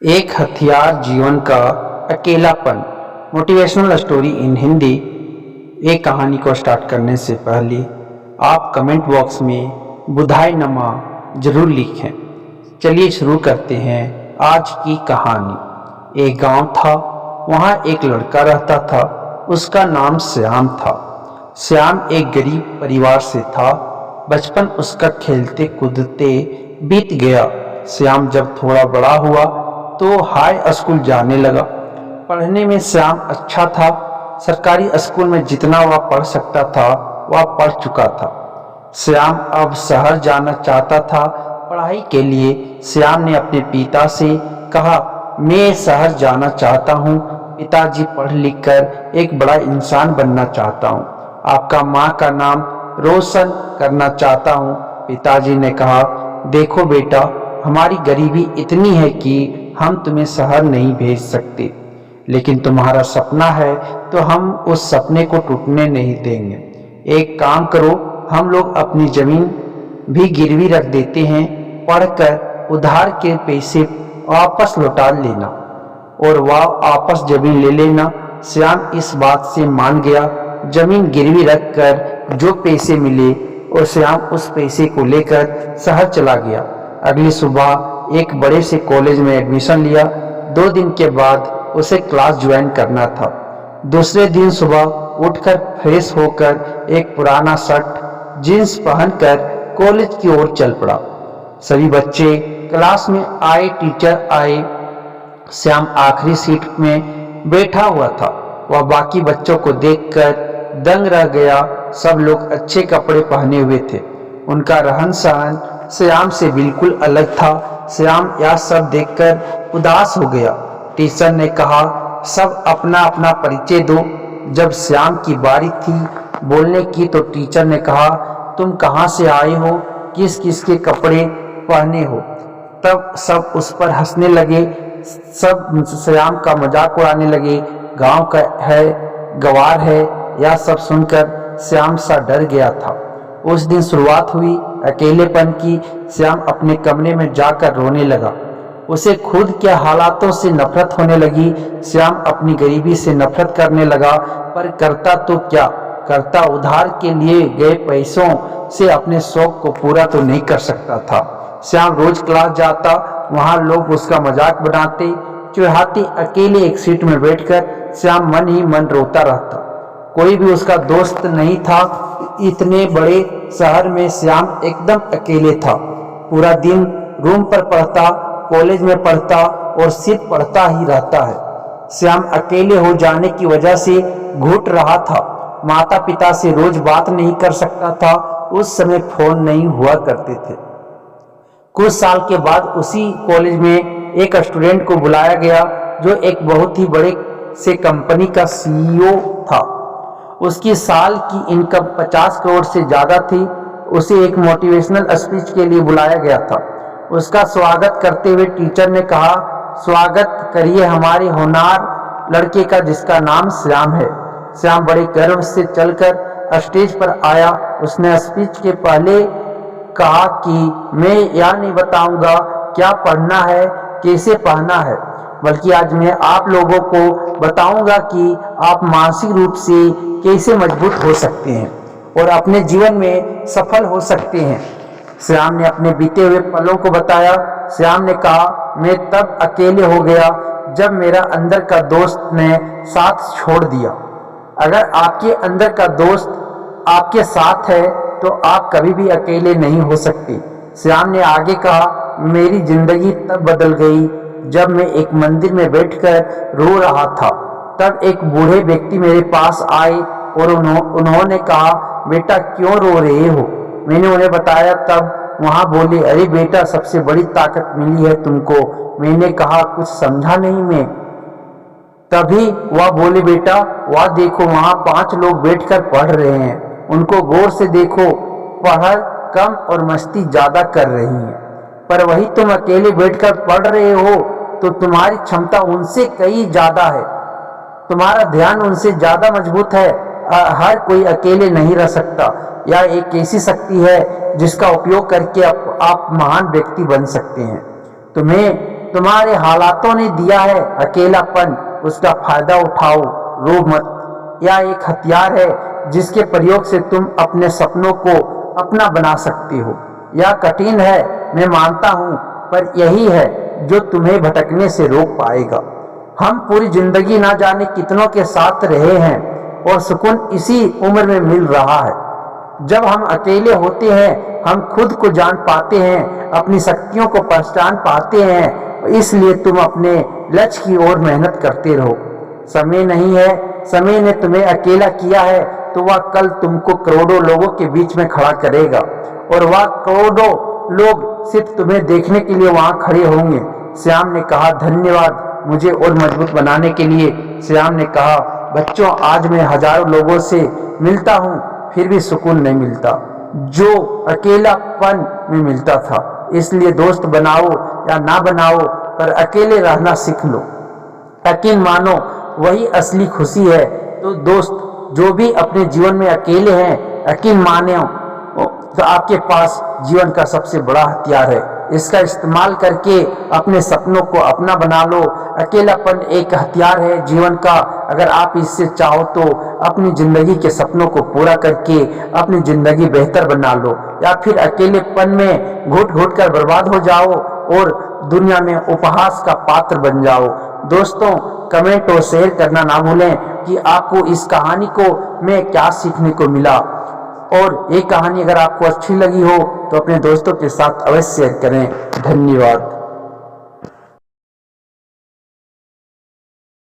एक हथियार जीवन का अकेलापन। Motivational story in Hindi. एक कहानी को स्टार्ट करने से पहले आप कमेंट बॉक्स में बुधाई नमा जरूर लिखें। चलिए शुरू करते हैं आज की कहानी। एक गांव था, वहां एक लड़का रहता था। उसका नाम श्याम था। श्याम एक गरीब परिवार से था। बचपन उसका खेलते कूदते बीत गया। श्याम जब थोड़ा बड़ा हुआ तो हाई स्कूल जाने लगा। पढ़ने में श्याम अच्छा था। सरकारी स्कूल में जितना वह पढ़ सकता था वह पढ़ चुका था। श्याम अब शहर जाना चाहता था पढ़ाई के लिए। श्याम ने अपने पिता से कहा, मैं शहर जाना चाहता हूँ पिताजी, पढ़ लिख कर एक बड़ा इंसान बनना चाहता हूँ, आपका माँ का नाम रोशन करना चाहता हूँ। पिताजी ने कहा, देखो बेटा, हमारी गरीबी इतनी है कि हम तुम्हें शहर नहीं भेज सकते, लेकिन तुम्हारा सपना है तो हम उस सपने को टूटने नहीं देंगे। एक काम करो, हम लोग अपनी जमीन भी गिरवी रख देते हैं, पढ़कर उधार के पैसे वापस लौटा लेना और वह वापस जमीन ले लेना। श्याम इस बात से मान गया। जमीन गिरवी रख कर जो पैसे मिले और श्याम उस पैसे को लेकर शहर चला गया। अगली सुबह एक बड़े से कॉलेज में एडमिशन लिया। 2 दिन के बाद उसे क्लास ज्वाइन करना था। दूसरे दिन सुबह उठकर फ्रेश होकर एक पुराना शर्ट जींस पहनकर कॉलेज की ओर चल पड़ा। सभी बच्चे क्लास में आए, टीचर आए। श्याम आखिरी सीट में बैठा हुआ था। वह बाकी बच्चों को देखकर दंग रह गया। सब लोग अच्छे कपड़े पहने हुए थे। उनका रहन सहन श्याम से बिल्कुल अलग था। श्याम यह सब देखकर उदास हो गया। टीचर ने कहा, सब अपना अपना परिचय दो। जब श्याम की बारी थी बोलने की तो टीचर ने कहा, तुम कहाँ से आए हो, किस किस के कपड़े पहने हो। तब सब उस पर हंसने लगे, सब श्याम का मजाक उड़ाने लगे। गांव का है, गवार है, यह सब सुनकर श्याम सा डर गया था। उस दिन शुरुआत हुई अकेलेपन की। श्याम अपने कमरे में जाकर रोने लगा। उसे खुद के हालातों से नफरत होने लगी। श्याम अपनी गरीबी से नफरत करने लगा, पर करता तो क्या करता, उधार के लिए गए पैसों से अपने शौक को पूरा तो नहीं कर सकता था। श्याम रोज क्लास जाता, वहां लोग उसका मजाक बनाते, चिढ़ाते। अकेले एक सीट में बैठकर श्याम मन ही मन रोता रहता। कोई भी उसका दोस्त नहीं था। इतने बड़े शहर में श्याम एकदम अकेले था। पूरा दिन रूम पर पढ़ता, कॉलेज में पढ़ता और सिर्फ पढ़ता ही रहता है। श्याम अकेले हो जाने की वजह से घुट रहा था। माता पिता से रोज बात नहीं कर सकता था। उस समय फोन नहीं हुआ करते थे। कुछ साल के बाद उसी कॉलेज में एक स्टूडेंट को बुलाया गया जो एक बहुत ही बड़े से कंपनी का सीईओ था। उसकी साल की इनकम 50 करोड़ से ज्यादा थी। उसे एक मोटिवेशनल स्पीच के लिए बुलाया गया था। उसका स्वागत करते हुए टीचर ने कहा, स्वागत करिए हमारे होनहार लड़के का जिसका नाम श्याम है। श्याम बड़े गर्व से चलकर स्टेज पर आया। उसने स्पीच के पहले कहा कि मैं यह नहीं बताऊंगा क्या पढ़ना है, कैसे पढ़ना है, बल्कि आज मैं आप लोगों को बताऊंगा कि आप मानसिक रूप से कैसे मजबूत हो सकते हैं और अपने जीवन में सफल हो सकते हैं। श्याम ने अपने बीते हुए पलों को बताया। श्याम ने कहा, मैं तब अकेले हो गया जब मेरा अंदर का दोस्त ने साथ छोड़ दिया। अगर आपके अंदर का दोस्त आपके साथ है तो आप कभी भी अकेले नहीं हो सकते। श्याम ने आगे कहा, मेरी जिंदगी तब बदल गई जब मैं एक मंदिर में बैठकर रो रहा था। तब एक बूढ़े व्यक्ति मेरे पास आए और उन्होंने कहा, बेटा क्यों रो रहे हो। मैंने उन्हें बताया। तब वहां बोले, अरे बेटा, सबसे बड़ी ताकत मिली है तुमको। मैंने कहा, कुछ समझा नहीं मैं। तभी वह बोले, बेटा वह देखो, वहां 5 लोग बैठकर पढ़ रहे हैं, उनको गौर से देखो, पढ़ाई कम और मस्ती ज्यादा कर रही है। पर वही तुम अकेले बैठकर पढ़ रहे हो तो तुम्हारी क्षमता उनसे कई ज्यादा है, तुम्हारा ध्यान उनसे ज्यादा मजबूत है। हर कोई अकेले नहीं रह सकता। यह एक ऐसी शक्ति है जिसका उपयोग करके आप महान व्यक्ति बन सकते हैं। तुम्हें तुम्हारे हालातों ने दिया है अकेलापन, उसका फायदा उठाओ, रो मत। यह एक हथियार है जिसके प्रयोग से तुम अपने सपनों को अपना बना सकते हो। यह कठिन है, मैं मानता हूँ, पर यही है जो तुम्हें भटकने से रोक पाएगा। हम पूरी जिंदगी ना जाने कितनों के साथ रहे हैं और सुकून इसी उम्र में मिल रहा है। जब हम अकेले होते हैं हम खुद को जान पाते हैं, अपनी शक्तियों को पहचान पाते हैं। इसलिए तुम अपने लक्ष्य की ओर मेहनत करते रहो। समय नहीं है, समय ने तुम्हें अकेला किया है तो वह कल तुमको करोड़ों लोगों के बीच में खड़ा करेगा और वह करोड़ों लोग सिर्फ तुम्हें देखने के लिए वहां खड़े होंगे। श्याम ने कहा, धन्यवाद मुझे और मजबूत बनाने के लिए। श्याम ने कहा, बच्चों आज मैं हजारों लोगों से मिलता हूँ फिर भी सुकून नहीं मिलता जो अकेलापन में मिलता था। इसलिए दोस्त बनाओ या ना बनाओ पर अकेले रहना सीख लो। यकीन मानो वही असली खुशी है। तो दोस्त जो भी अपने जीवन में अकेले हैं, यकीन मानो तो आपके पास जीवन का सबसे बड़ा हथियार है। इसका इस्तेमाल करके अपने सपनों को अपना बना लो। अकेलापन एक हथियार है जीवन का। अगर आप इससे चाहो तो अपनी जिंदगी के सपनों को पूरा करके अपनी जिंदगी बेहतर बना लो, या फिर अकेलेपन में घुट घुट कर बर्बाद हो जाओ और दुनिया में उपहास का पात्र बन जाओ। दोस्तों कमेंट और शेयर करना ना भूलें कि आपको इस कहानी को में क्या सीखने को मिला। और ये कहानी अगर आपको अच्छी लगी हो तो अपने दोस्तों के साथ अवश्य शेयर करें। धन्यवाद।